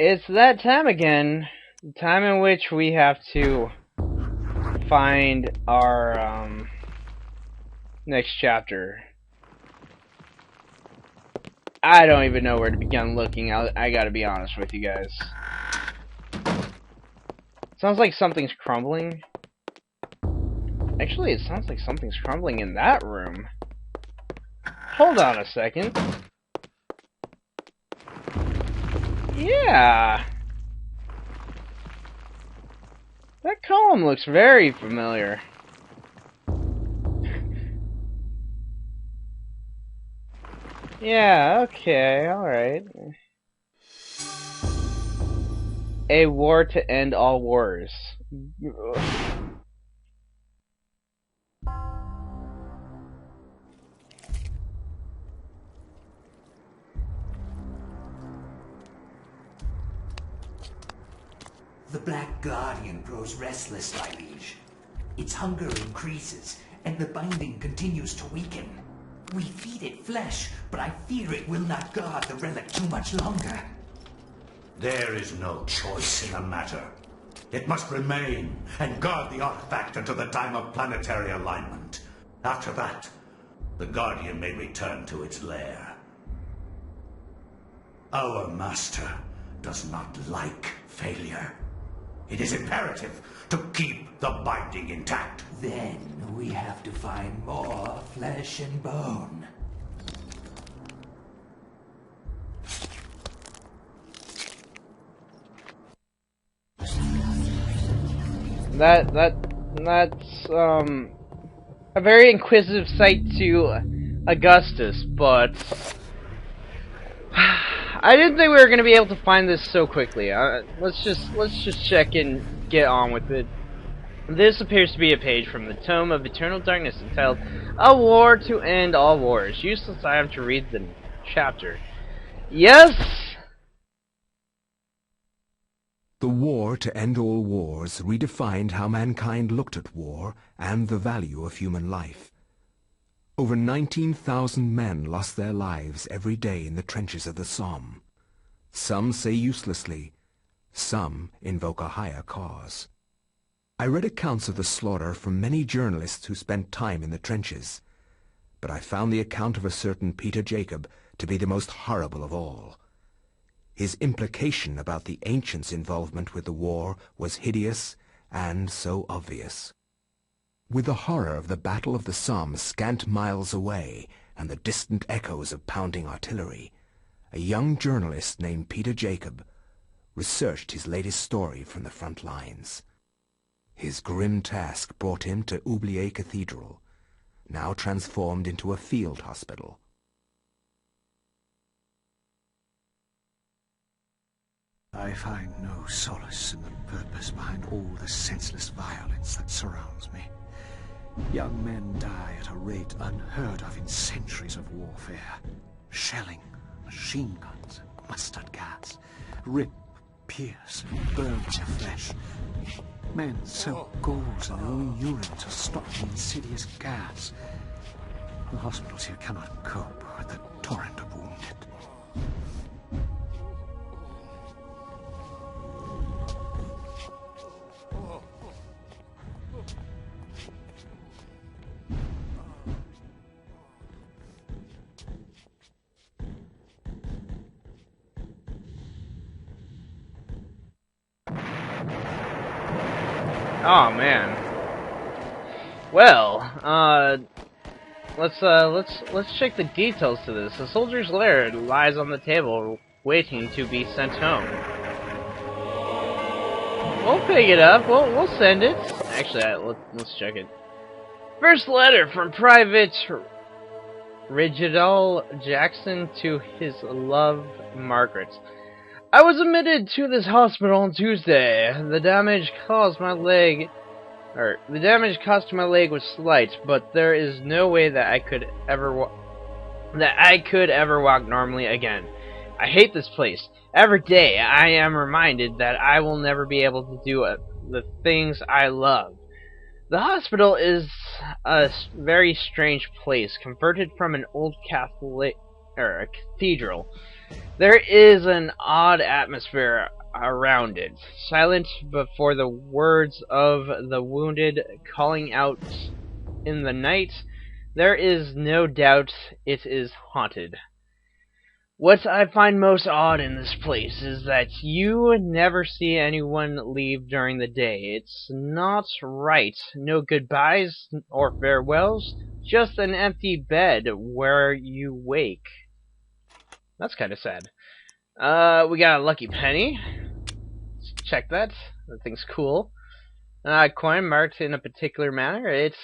It's that time again. The time in which we have to find our next chapter. I don't even know where to begin looking. I gotta be honest with you guys. Sounds like something's crumbling. Actually, it sounds like something's crumbling in that room. Hold on a second. Yeah. That column looks very familiar. Yeah, okay, alright. A war to end all wars. The Black Guardian grows restless, my liege. Its hunger increases, and the binding continues to weaken. We feed it flesh, but I fear it will not guard the relic too much longer. There is no choice in the matter. It must remain and guard the artifact until the time of planetary alignment. After that, the Guardian may return to its lair. Our master does not like failure. It is imperative to keep the binding intact. Then we have to find more flesh and bone. That's a very inquisitive sight to Augustus, but I didn't think we were gonna be able to find this so quickly. Let's just check and get on with it. This appears to be a page from the Tome of Eternal Darkness entitled "A War to End All Wars." Useless item to read the chapter. Yes. The War to End All Wars redefined how mankind looked at war and the value of human life. Over 19,000 men lost their lives every day in the trenches of the Somme. Some say uselessly, some invoke a higher cause. I read accounts of the slaughter from many journalists who spent time in the trenches, but I found the account of a certain Peter Jacob to be the most horrible of all. His implication about the ancients' involvement with the war was hideous and so obvious. With the horror of the Battle of the Somme scant miles away and the distant echoes of pounding artillery, a young journalist named Peter Jacob researched his latest story from the front lines. His grim task brought him to Oublier Cathedral, now transformed into a field hospital. I find no solace in the purpose behind all the senseless violence that surrounds me. Young men die at a rate unheard of in centuries of warfare. Shelling, machine guns, and mustard gas rip, pierce, and burn their flesh. Men soak gauze in their own urine to stop the insidious gas. The hospitals here cannot cope with the torrent of wounded. Oh man. Well, let's check the details to this. The soldier's lair lies on the table, waiting to be sent home. We'll pick it up. We'll send it. Actually, let's check it. First letter from Private Reginald Jackson to his love, Margaret. I was admitted to this hospital on Tuesday. The damage caused to my leg was slight, but there is no way that I could ever walk normally again. I hate this place. Every day I am reminded that I will never be able to do the things I love. The hospital is a very strange place, converted from an old Catholic a cathedral. There is an odd atmosphere around it, silent before the words of the wounded calling out in the night. There is no doubt it is haunted. What I find most odd in this place is that you never see anyone leave during the day. It's not right. No goodbyes or farewells, just an empty bed where you wake. That's kind of sad. We got a lucky penny. Let's check that. That thing's cool. Coin marked in a particular manner. It's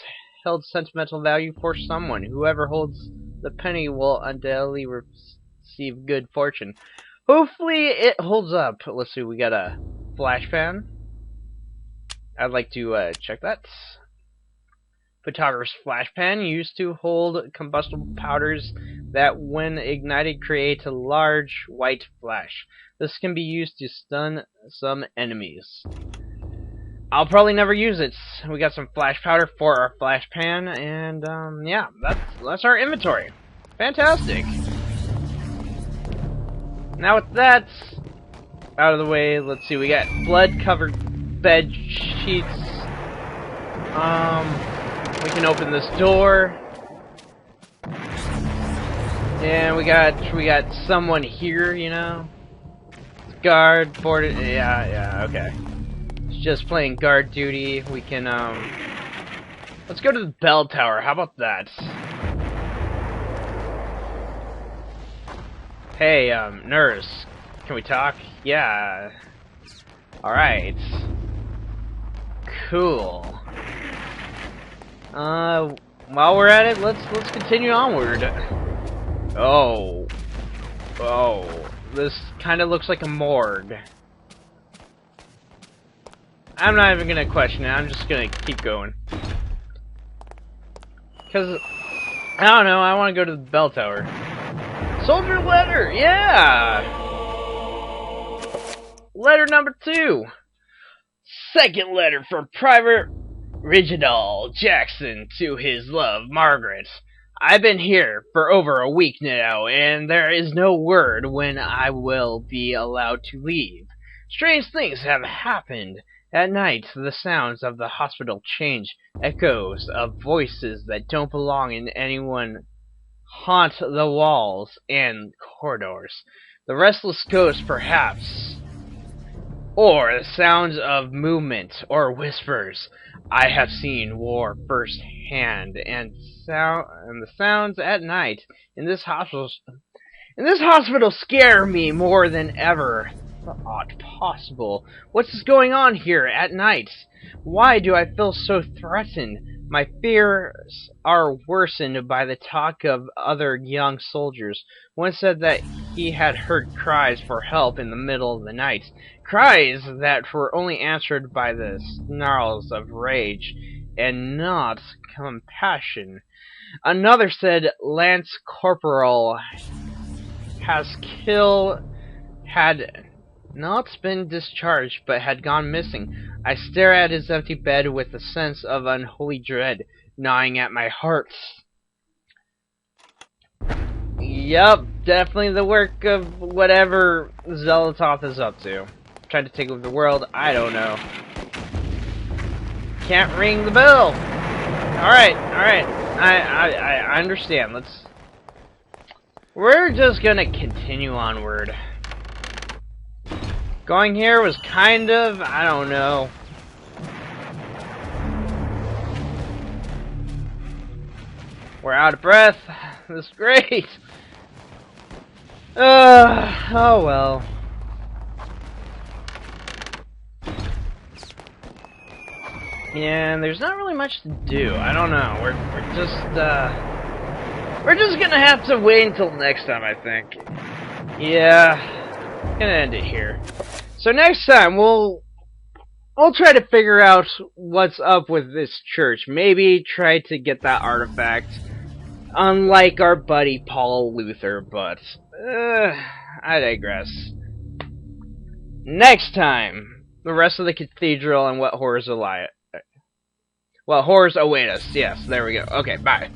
held sentimental value for someone. Whoever holds the penny will undoubtedly receive good fortune. Hopefully it holds up. Let's see, we got a flash pan. I'd like to check that. Photographer's flash pan used to hold combustible powders that when ignited create a large white flash. This can be used to stun some enemies. I'll probably never use it. We got some flash powder for our flash pan, and yeah, that's our inventory. Fantastic. Now with that out of the way, let's see, we got blood-covered bed sheets. We can open this door. And we got someone here, you know. Guard, boarded, yeah, okay. It's just playing guard duty. We can, let's go to the bell tower. How about that? Hey, nurse, can we talk? Yeah. Alright. Cool. While we're at it, let's continue onward. Oh, this kind of looks like a morgue. I'm not even gonna question it, I'm just gonna keep going. Cause, I don't know, I wanna go to the bell tower. Soldier letter, yeah! Letter number 2. Second letter from Private Reginald Jackson to his love, Margaret. I've been here for over a week now, and there is no word when I will be allowed to leave. Strange things have happened. At night, the sounds of the hospital change. Echoes of voices that don't belong in anyone haunt the walls and corridors. The restless ghost, perhaps. Or the sounds of movement or whispers. I have seen war firsthand, and the sounds at night in this hospital scare me more than ever thought possible. What's going on here at night? Why do I feel so threatened? My fears are worsened by the talk of other young soldiers. One said that he had heard cries for help in the middle of the night. Cries that were only answered by the snarls of rage and not compassion. Another said Lance Corporal Haskill had not been discharged, but had gone missing. I stare at his empty bed with a sense of unholy dread gnawing at my heart. Yup, definitely the work of whatever Zelatoth is up to. Trying to take over the world, I don't know. Can't ring the bell! Alright. I understand. We're just gonna continue onward. Going here was kind of, I don't know. We're out of breath. This is great. Oh well. And there's not really much to do. I don't know. We're just gonna have to wait until next time, I think. Yeah. Gonna end it here. So next time we'll try to figure out what's up with this church. Maybe try to get that artifact. Unlike our buddy Paul Luther, but I digress. Next time, the rest of the cathedral and what horrors await us. Yes, there we go. Okay, bye.